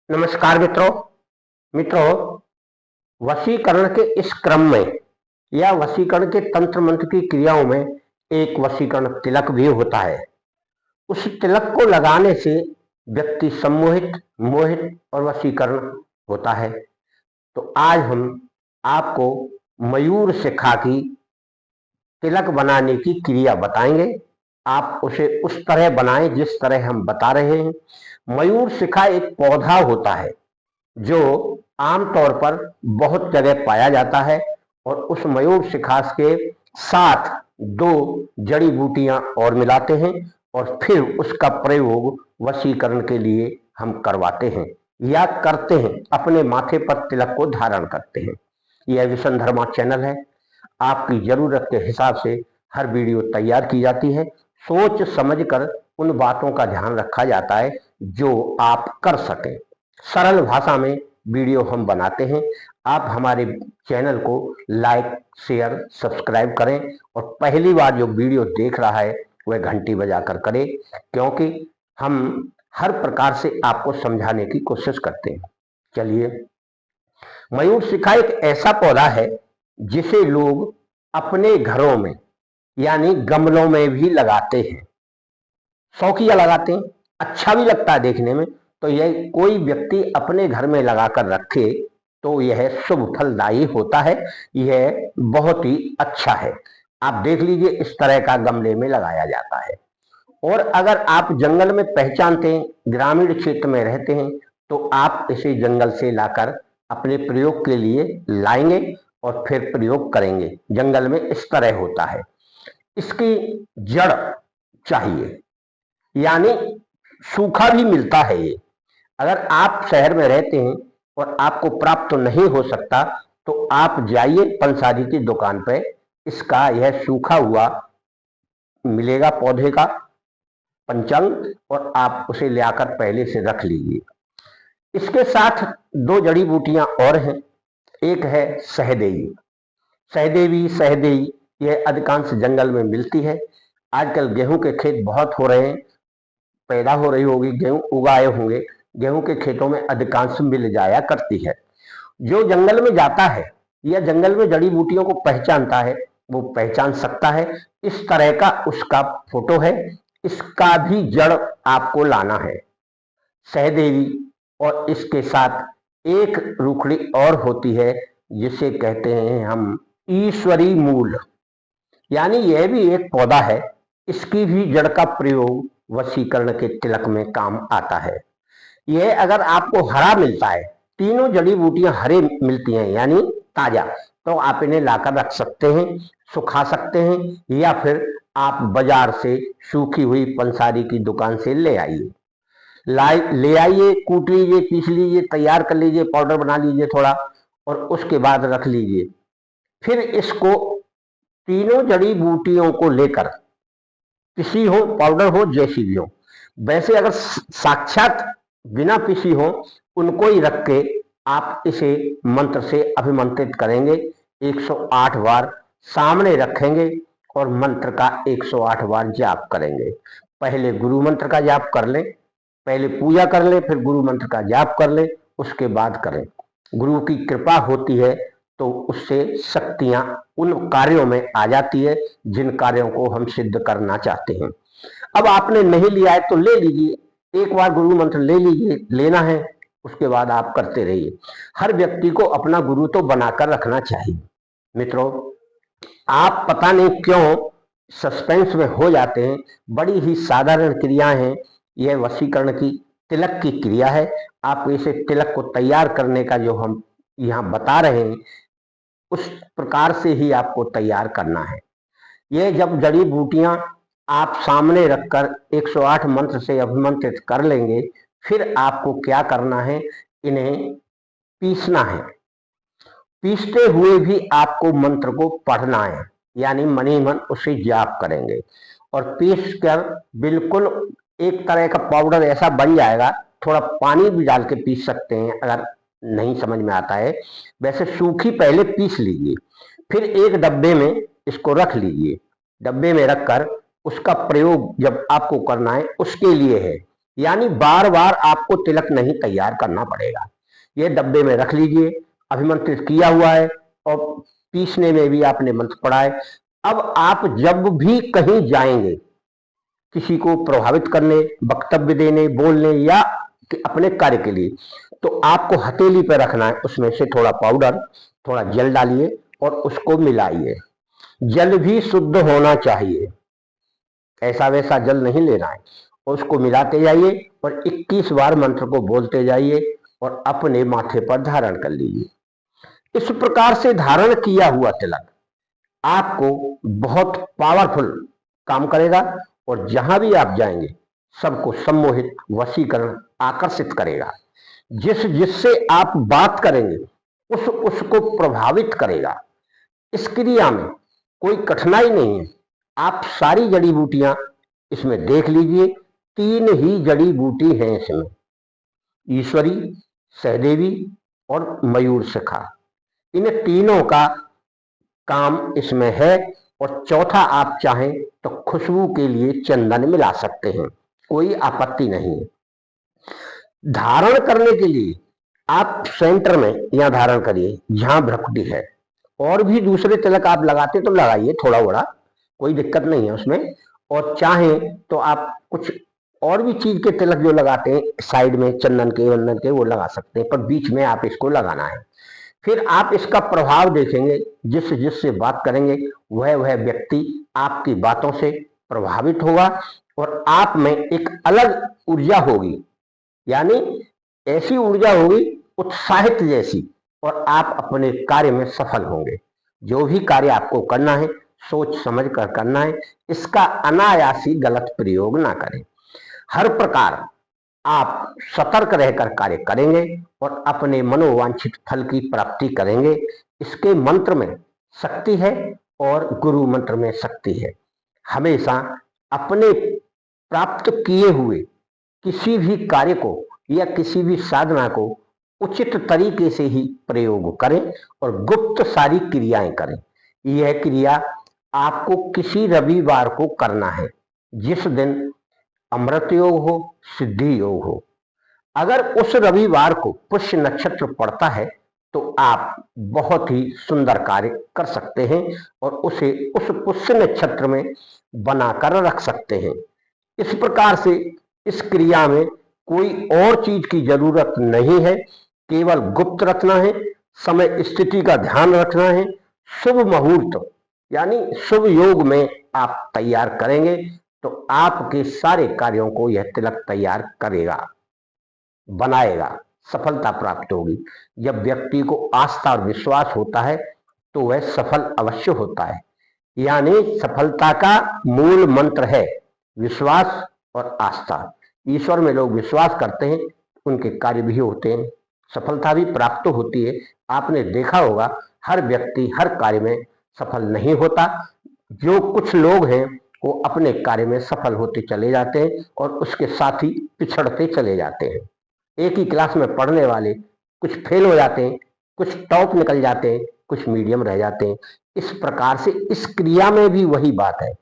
नमस्कार मित्रों। मित्रों, वशीकरण के इस क्रम में या वशीकरण के तंत्र मंत्र की क्रियाओं में एक वशीकरण तिलक भी होता है। उस तिलक को लगाने से व्यक्ति सम्मोहित, मोहित और वशीकरण होता है। तो आज हम आपको मयूर शिखा की तिलक बनाने की क्रिया बताएंगे। आप उसे उस तरह बनाएं जिस तरह हम बता रहे हैं। मयूर शिखा एक पौधा होता है जो आमतौर पर बहुत जगह पाया जाता है और उस मयूर शिखास के साथ दो जड़ी बूटियां और मिलाते हैं और फिर उसका प्रयोग वशीकरण के लिए हम करवाते हैं या करते हैं, अपने माथे पर तिलक को धारण करते हैं। यह विष्णुधर्मा चैनल है। आपकी जरूरत के हिसाब से हर वीडियो तैयार की जाती है। सोच समझकर उन बातों का ध्यान रखा जाता है जो आप कर सकें। सरल भाषा में वीडियो हम बनाते हैं। आप हमारे चैनल को लाइक, शेयर, सब्सक्राइब करें और पहली बार जो वीडियो देख रहा है वह घंटी बजाकर करे, क्योंकि हम हर प्रकार से आपको समझाने की कोशिश करते हैं। चलिए, मयूर शिखा एक ऐसा पौधा है जिसे लोग अपने घरों में यानी गमलों में भी लगाते हैं। शौकिया लगाते हैं, अच्छा भी लगता है देखने में। तो यह कोई व्यक्ति अपने घर में लगाकर रखे तो यह शुभ फलदायी होता है। यह बहुत ही अच्छा है। आप देख लीजिए, इस तरह का गमले में लगाया जाता है। और अगर आप जंगल में पहचानते हैं, ग्रामीण क्षेत्र में रहते हैं, तो आप इसे जंगल से लाकर अपने प्रयोग के लिए लाएंगे और फिर प्रयोग करेंगे। जंगल में इस तरह होता है। इसकी जड़ चाहिए, यानी सूखा भी मिलता है ये। अगर आप शहर में रहते हैं और आपको प्राप्त तो नहीं हो सकता, तो आप जाइए पंसारी की दुकान पे, इसका यह सूखा हुआ मिलेगा पौधे का पंचांग, और आप उसे लाकर पहले से रख लीजिए। इसके साथ दो जड़ी बूटियां और हैं। एक है सहदेवी। सहदेवी सहदेवी यह अधिकांश जंगल में मिलती है। आजकल गेहूं के खेत बहुत हो रहे हैं, पैदा हो रही होगी, गेहूं उगाए होंगे। गेहूं के खेतों में अधिकांश मिल जाया करती है। जो जंगल में जाता है या जंगल में जड़ी बूटियों को पहचानता है, वो पहचान सकता है। इस तरह का उसका फोटो है। इसका भी जड़ आपको लाना है, सहदेवी। और इसके साथ एक रुखड़ी और होती है जिसे कहते हैं हम ईश्वरी मूल, यानी यह भी एक पौधा है। इसकी भी जड़ का प्रयोग वशीकरण के तिलक में काम आता है। यह अगर आपको हरा मिलता है, तीनों जड़ी बूटियां हरे मिलती हैं यानी ताजा, तो आप इन्हें लाकर रख सकते हैं, सुखा सकते हैं, या फिर आप बाजार से सूखी हुई पंसारी की दुकान से ले आइए। ले आइए, कूट लीजिए, पीस लीजिए, तैयार कर लीजिए, पाउडर बना लीजिए थोड़ा, और उसके बाद रख लीजिए। फिर इसको तीनों जड़ी बूटियों को लेकर, पिसी हो, पाउडर हो, जैसी भी हो, वैसे अगर साक्षात बिना पिसी हो, उनको ही रख के आप इसे मंत्र से अभिमंत्रित करेंगे। 108 बार सामने रखेंगे और मंत्र का 108 बार जाप करेंगे। पहले गुरु मंत्र का जाप कर लें, पहले पूजा कर लें, फिर गुरु मंत्र का जाप कर लें, उसके बाद करें। गुरु की कृपा होती है तो उससे शक्तियां उन कार्यों में आ जाती है जिन कार्यों को हम सिद्ध करना चाहते हैं। अब आपने नहीं लिया है तो ले लीजिए, एक बार गुरु मंत्र ले लीजिए, लेना है, उसके बाद आप करते रहिए। हर व्यक्ति को अपना गुरु तो बनाकर रखना चाहिए। मित्रों, आप पता नहीं क्यों सस्पेंस में हो जाते हैं। बड़ी ही साधारण क्रियाएं हैं। यह वशीकरण की तिलक की क्रिया है। आप इसे तिलक को तैयार करने का जो हम यहाँ बता रहे हैं, उस प्रकार से ही आपको तैयार करना है। ये जब जड़ी बूटियां आप सामने रखकर 108 मंत्र से अभिमंत्रित कर लेंगे, फिर आपको क्या करना है, इन्हें पीसना है। पीसते हुए भी आपको मंत्र को पढ़ना है, यानी मनी मन उसे जाप करेंगे। और पीस कर बिल्कुल एक तरह का पाउडर ऐसा बन जाएगा। थोड़ा पानी भी डाल के पीस सकते हैं अगर नहीं समझ में आता है। वैसे सूखी पहले पीस लीजिए, फिर एक डब्बे में इसको रख लीजिए। डब्बे में रखकर उसका प्रयोग जब आपको करना है उसके लिए है। यानी बार बार आपको तिलक नहीं तैयार करना पड़ेगा। ये डब्बे में रख लीजिए, अभिमंत्रित किया हुआ है और पीसने में भी आपने मंत्र पढ़ा है। अब आप जब भी कहीं जाएंगे, किसी को प्रभावित करने, वक्तव्य देने, बोलने या अपने कार्य के लिए, तो आपको हथेली पर रखना है, उसमें से थोड़ा पाउडर, थोड़ा जल डालिए और उसको मिलाइए। जल भी शुद्ध होना चाहिए, ऐसा वैसा जल नहीं लेना है। उसको मिलाते जाइए और 21 बार मंत्र को बोलते जाइए और अपने माथे पर धारण कर लीजिए। इस प्रकार से धारण किया हुआ तिलक आपको बहुत पावरफुल काम करेगा और जहां भी आप जाएंगे सबको सम्मोहित, वशीकरण, आकर्षित करेगा। जिससे आप बात करेंगे उसको प्रभावित करेगा। इस क्रिया में कोई कठिनाई नहीं है। आप सारी जड़ी बूटियां इसमें देख लीजिए। 3 ही जड़ी बूटी हैं इसमें, ईश्वरी, सहदेवी और मयूर शिखा। इन तीनों का काम इसमें है। और चौथा आप चाहें तो खुशबू के लिए चंदन मिला सकते हैं, कोई आपत्ति नहीं है। धारण करने के लिए आप सेंटर में यहां धारण करिए जहां भ्रकुटी है। और भी दूसरे तिलक आप लगाते तो लगाइए, थोड़ा बड़ा, कोई दिक्कत नहीं है उसमें। और चाहें तो आप कुछ और भी चीज के तिलक जो लगाते हैं साइड में, चंदन के, वंदन के, वो लगा सकते हैं, पर बीच में आप इसको लगाना है। फिर आप इसका प्रभाव देखेंगे, जिससे बात करेंगे वह व्यक्ति आपकी बातों से प्रभावित होगा और आप में एक अलग ऊर्जा होगी, यानी ऐसी ऊर्जा होगी उत्साहित जैसी, और आप अपने कार्य में सफल होंगे। जो भी कार्य आपको करना है सोच समझ कर करना है, इसका अनायासी गलत प्रयोग ना करें। हर प्रकार आप सतर्क रहकर कार्य करेंगे और अपने मनोवांछित फल की प्राप्ति करेंगे। इसके मंत्र में शक्ति है और गुरु मंत्र में शक्ति है। हमेशा अपने प्राप्त किए हुए किसी भी कार्य को या किसी भी साधना को उचित तरीके से ही प्रयोग करें और गुप्त सारी क्रियाएं करें। यह क्रिया आपको किसी रविवार को करना है, जिस दिन अमृत योग हो, सिद्धि योग हो। अगर उस रविवार को पुष्य नक्षत्र पड़ता है तो आप बहुत ही सुंदर कार्य कर सकते हैं और उसे उस पुष्य नक्षत्र में बनाकर रख सकते हैं। इस प्रकार से इस क्रिया में कोई और चीज की जरूरत नहीं है, केवल गुप्त रखना है, समय स्थिति का ध्यान रखना है। शुभ मुहूर्त यानी शुभ योग में आप तैयार करेंगे तो आपके सारे कार्यों को यह तिलक तैयार करेगा, बनाएगा, सफलता प्राप्त होगी। जब व्यक्ति को आस्था और विश्वास होता है तो वह सफल अवश्य होता है। यानी सफलता का मूल मंत्र है विश्वास और आस्था। ईश्वर में लोग विश्वास करते हैं, उनके कार्य भी होते हैं, सफलता भी प्राप्त होती है। आपने देखा होगा हर व्यक्ति हर कार्य में सफल नहीं होता। जो कुछ लोग हैं वो अपने कार्य में सफल होते चले जाते हैं और उसके साथ ही पिछड़ते चले जाते हैं। एक ही क्लास में पढ़ने वाले कुछ फेल हो जाते हैं, कुछ टॉप निकल जाते हैं, कुछ मीडियम रह जाते हैं। इस प्रकार से इस क्रिया में भी वही बात है।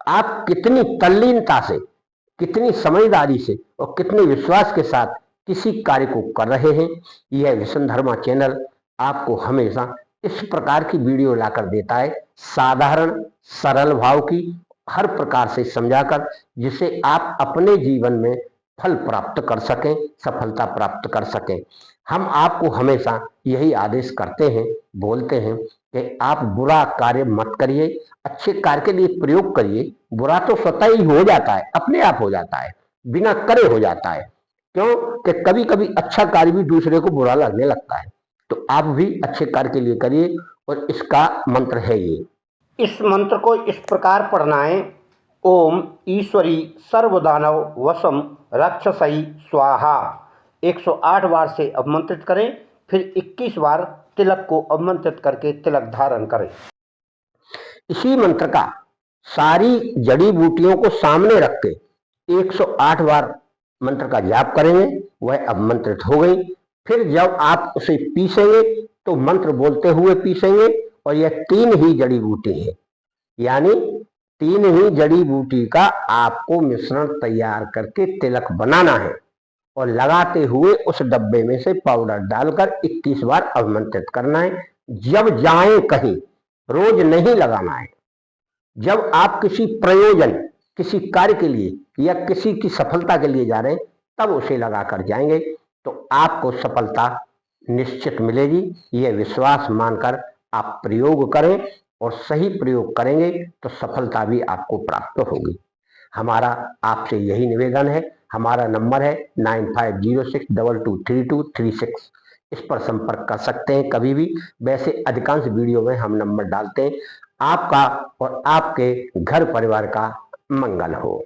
आप कितनी तल्लीनता से, कितनी समझदारी से और कितने विश्वास के साथ किसी कार्य को कर रहे हैं, यह विष्णुधर्मा चैनल आपको हमेशा इस प्रकार की वीडियो लाकर देता है, साधारण सरल भाव की, हर प्रकार से समझाकर, जिससे आप अपने जीवन में फल प्राप्त कर सकें, सफलता प्राप्त कर सकें। हम आपको हमेशा यही आदेश करते हैं, बोलते हैं कि आप बुरा कार्य मत करिए, अच्छे कार्य के लिए प्रयोग करिए। बुरा तो स्वतः ही हो जाता है, अपने आप हो जाता है, बिना करे हो जाता है। क्यों कि कभी कभी अच्छा कार्य भी दूसरे को बुरा लगने लगता है। तो आप भी अच्छे कार्य के लिए करिए और इसका मंत्र है ये। इस मंत्र को इस प्रकार पढ़ना है, ओम ईश्वरी सर्वदानव वशम रक्षसई स्वाहा। 108 बार से अवमंत्रित करें, फिर 21 बार तिलक को अवमंत्रित करके तिलक धारण करें। इसी मंत्र का सारी जड़ी बूटियों को सामने रख के 108 बार मंत्र का जाप करेंगे, वह अवमंत्रित हो गई। फिर जब आप उसे पीसेंगे तो मंत्र बोलते हुए पीसेंगे और यह 3 ही जड़ी बूटी है। यानी तीन ही जड़ी बूटी का आपको मिश्रण तैयार करके तिलक बनाना है और लगाते हुए उस डब्बे में से पाउडर डालकर 21 बार अभिमंत्रित करना है। जब जाएं कहीं, रोज नहीं लगाना है। जब आप किसी प्रयोजन, किसी कार्य के लिए या किसी की सफलता के लिए जा रहे हैं, तब उसे लगाकर जाएंगे तो आपको सफलता निश्चित मिलेगी। यह विश्वास मानकर आप प्रयोग करें और सही प्रयोग करेंगे तो सफलता भी आपको प्राप्त होगी। हमारा आपसे यही निवेदन है। हमारा नंबर है 9506223236। इस पर संपर्क कर सकते हैं कभी भी। वैसे अधिकांश वीडियो में हम नंबर डालते हैं। आपका और आपके घर परिवार का मंगल हो।